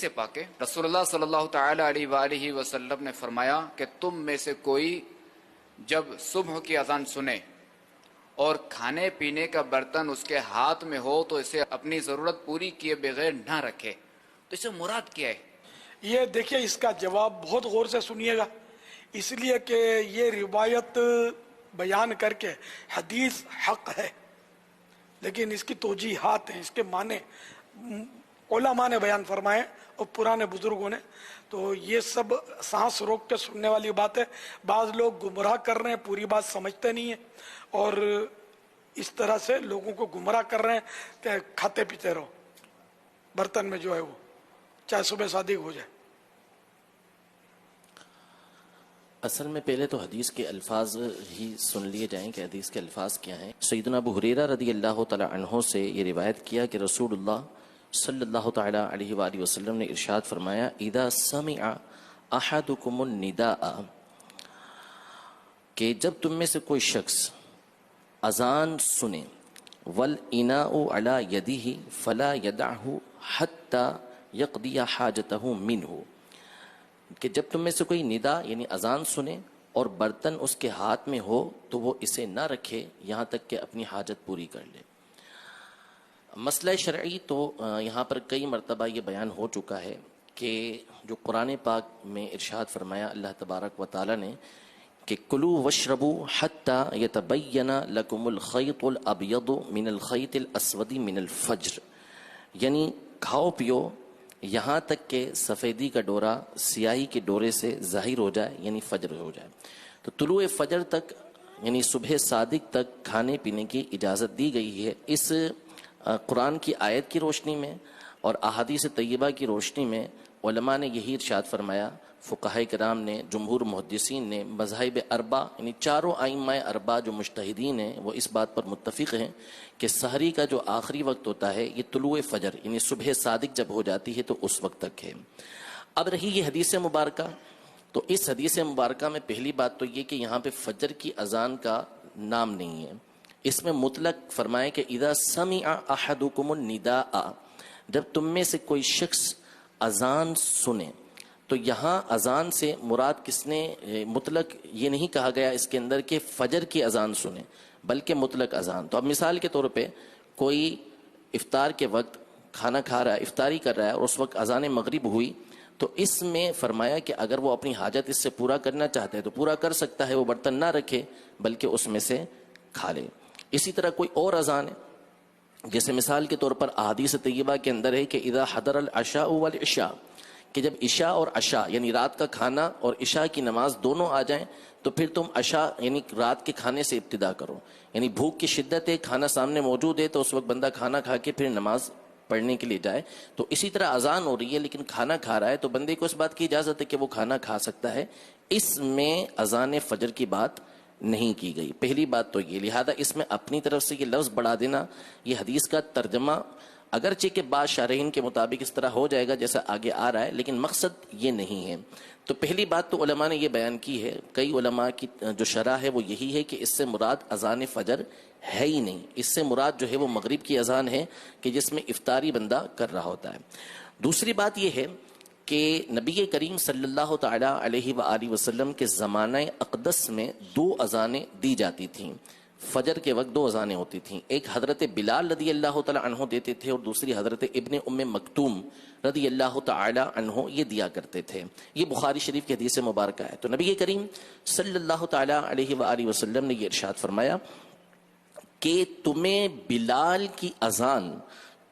حدیث پاک ہے، رسول اللہ صلی اللہ تعالی علیہ وآلہ وسلم نے فرمایا کہ تم میں سے کوئی جب صبح کی اذان سنے اور کھانے پینے کا برتن اس کے ہاتھ میں ہو تو اسے اپنی ضرورت پوری کیے بغیر نہ رکھے. تو اسے مراد کیا ہے؟ یہ دیکھیے اس کا جواب بہت غور سے سنیے گا، اس لیے کہ یہ روایت بیان کر کے حدیث حق ہے، لیکن اس کی توجیحات ہیں، اس کے معنی علماء نے بیان فرمائے اور پرانے بزرگوں نے. تو یہ سب سانس روک کے سننے والی بات ہے. بعض لوگ گمراہ کر رہے ہیں، پوری بات سمجھتے نہیں ہیں اور اس طرح سے لوگوں کو گمراہ کر رہے ہیں کہ کھاتے پیتے رہو برتن میں جو ہے وہ، چاہے صبح صادق ہو جائے. اصل میں پہلے تو حدیث کے الفاظ ہی سن لیے جائیں کہ حدیث کے الفاظ کیا ہیں. سیدنا ابو ہریرہ رضی اللہ تعالی عنہ سے یہ روایت کیا کہ رسول اللہ صلی اللہ تعالی علیہ وآلہ وسلم نے ارشاد فرمایا اذا سمع احدکم النداء، کہ جب تم میں سے کوئی شخص اذان سنے، والاناء علی یدہ فلا یدعہ حتی یقضی حاجتہ منہ، کہ جب تم میں سے کوئی ندا یعنی اذان سنے اور برتن اس کے ہاتھ میں ہو تو وہ اسے نہ رکھے یہاں تک کہ اپنی حاجت پوری کر لے. مسئلہ شرعی تو یہاں پر کئی مرتبہ یہ بیان ہو چکا ہے کہ جو قرآن پاک میں ارشاد فرمایا اللہ تبارک و تعالی نے کہ کلوا واشربوا حتی یتبین لکم الخیط الابیض من الخیط الاسود من الفجر، یعنی کھاؤ پیو یہاں تک کہ سفیدی کا ڈورا سیاہی کے ڈورے سے ظاہر ہو جائے، یعنی فجر ہو جائے. تو طلوع فجر تک یعنی صبح صادق تک کھانے پینے کی اجازت دی گئی ہے. اس قرآن کی آیت کی روشنی میں اور احادیث طیبہ کی روشنی میں علماء نے یہی ارشاد فرمایا، فقہاء کرام نے، جمہور محدثین نے، مذاہب اربع یعنی چاروں ائمہ اربع جو مجتہدین ہیں وہ اس بات پر متفق ہیں کہ سحری کا جو آخری وقت ہوتا ہے یہ طلوع فجر یعنی صبح صادق جب ہو جاتی ہے تو اس وقت تک ہے. اب رہی یہ حدیث مبارکہ، تو اس حدیث مبارکہ میں پہلی بات تو یہ کہ یہاں پہ فجر کی اذان کا نام نہیں ہے، اس میں مطلق فرمائے کہ اذا سمع احدکم النداء، جب تم میں سے کوئی شخص اذان سنے. تو یہاں اذان سے مراد کس نے، مطلق یہ نہیں کہا گیا اس کے اندر کہ فجر کی اذان سنے بلکہ مطلق اذان. تو اب مثال کے طور پہ کوئی افطار کے وقت کھانا کھا رہا ہے، افطاری کر رہا ہے اور اس وقت اذان مغرب ہوئی، تو اس میں فرمایا کہ اگر وہ اپنی حاجت اس سے پورا کرنا چاہتا ہے تو پورا کر سکتا ہے، وہ برتن نہ رکھے بلکہ اس میں سے کھا لے. اسی طرح کوئی اور اذان ہے، جیسے مثال کے طور پر احادیث طیبہ کے اندر ہے کہ اذا حضر العشاء والعشاء، کہ جب عشاء اور عشاء یعنی رات کا کھانا اور عشاء کی نماز دونوں آ جائیں تو پھر تم عشاء یعنی رات کے کھانے سے ابتدا کرو. یعنی بھوک کی شدت ہے، کھانا سامنے موجود ہے تو اس وقت بندہ کھانا کھا کے پھر نماز پڑھنے کے لیے جائے. تو اسی طرح اذان ہو رہی ہے لیکن کھانا کھا رہا ہے تو بندے کو اس بات کی اجازت ہے کہ وہ کھانا کھا سکتا ہے. اس میں اذان فجر کی بات نہیں کی گئی. پہلی بات تو یہ، لہذا اس میں اپنی طرف سے یہ لفظ بڑھا دینا، یہ حدیث کا ترجمہ اگرچہ کہ بعض شارحین کے مطابق اس طرح ہو جائے گا جیسا آگے آ رہا ہے، لیکن مقصد یہ نہیں ہے. تو پہلی بات تو علماء نے یہ بیان کی ہے، کئی علماء کی جو شرح ہے وہ یہی ہے کہ اس سے مراد اذان فجر ہے ہی نہیں، اس سے مراد جو ہے وہ مغرب کی اذان ہے کہ جس میں افطاری بندہ کر رہا ہوتا ہے. دوسری بات یہ ہے کہ نبی کریم صلی اللہ تعالی علیہ وآلہ وسلم کے زمانہ اقدس میں 2 اذانیں دی جاتی تھیں. فجر کے وقت 2 اذانیں ہوتی تھیں، ایک حضرت بلال رضی اللہ تعالی عنہ دیتے تھے اور دوسری حضرت ابن ام مکتوم رضی اللہ تعالی عنہ یہ دیا کرتے تھے. یہ بخاری شریف کی حدیث مبارکہ ہے. تو نبی کریم صلی اللہ تعالی علیہ وآلہ وسلم نے یہ ارشاد فرمایا کہ تمہیں بلال کی اذان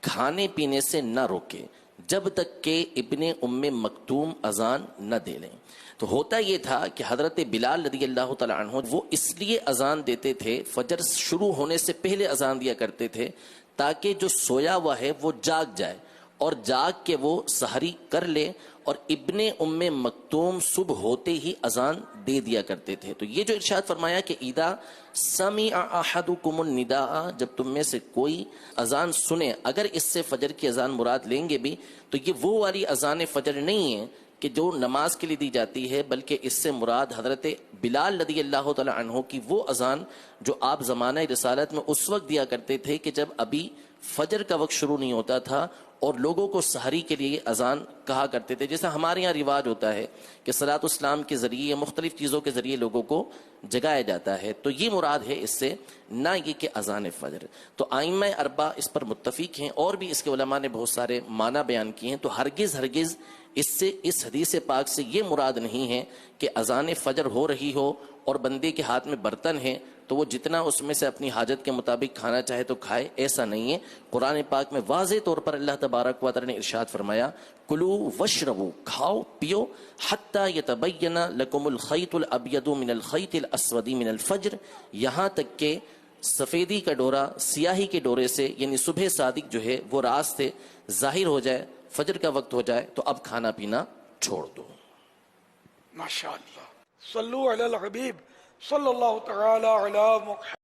کھانے پینے سے نہ روکے جب تک کہ ابن ام مکتوم اذان نہ دے لیں. تو ہوتا یہ تھا کہ حضرت بلال رضی اللہ تعالی عنہ وہ اس لیے اذان دیتے تھے، فجر شروع ہونے سے پہلے اذان دیا کرتے تھے تاکہ جو سویا ہوا ہے وہ جاگ جائے اور جاگ کے وہ سحری کر لے، اور ابن ام مکتوم صبح ہوتے ہی اذان دے دیا کرتے تھے. تو یہ جو ارشاد فرمایا کہ اذا سمع احدکم النداء، جب تم میں سے کوئی اذان سنے، اگر اس سے فجر کی اذان مراد لیں گے بھی تو یہ وہ والی اذان فجر نہیں ہے کہ جو نماز کے لیے دی جاتی ہے، بلکہ اس سے مراد حضرت بلال رضی اللہ تعالی عنہ کی وہ اذان جو آپ زمانہ رسالت میں اس وقت دیا کرتے تھے کہ جب ابھی فجر کا وقت شروع نہیں ہوتا تھا اور لوگوں کو سحری کے لیے اذان کہا کرتے تھے. جیسا ہمارے یہاں رواج ہوتا ہے کہ صلاۃ الاسلام کے ذریعے یا مختلف چیزوں کے ذریعے لوگوں کو جگایا جاتا ہے, تو یہ مراد ہے اس سے, نہ یہ کہ اذان فجر. تو ائمہ اربعہ اس پر متفق ہیں, اور بھی اس کے علماء نے بہت سارے معنی بیان کیے ہیں. تو ہرگز اس سے, اس حدیث پاک سے یہ مراد نہیں ہے کہ اذان فجر ہو رہی ہو اور بندے کے ہاتھ میں برتن ہے تو وہ جتنا اس میں سے اپنی حاجت کے مطابق کھانا چاہے تو کھائے, ایسا نہیں ہے. قرآن پاک میں واضح طور پر اللہ تبارک و تعالی نے ارشاد فرمایا, کلو وشربو, کھاؤ پیو, حتی یتبین لکم الخیط الابیض من الخیط الاسود من الفجر, یہاں تک کہ سفیدی کا ڈورا سیاہی کے ڈورے سے, یعنی صبح صادق جو ہے وہ راست سے ظاہر ہو جائے, فجر کا وقت ہو جائے تو اب کھانا پینا چھوڑ دو. ماشاء اللہ. صلو علی الحبیب صلی اللہ تعالی علی محمد.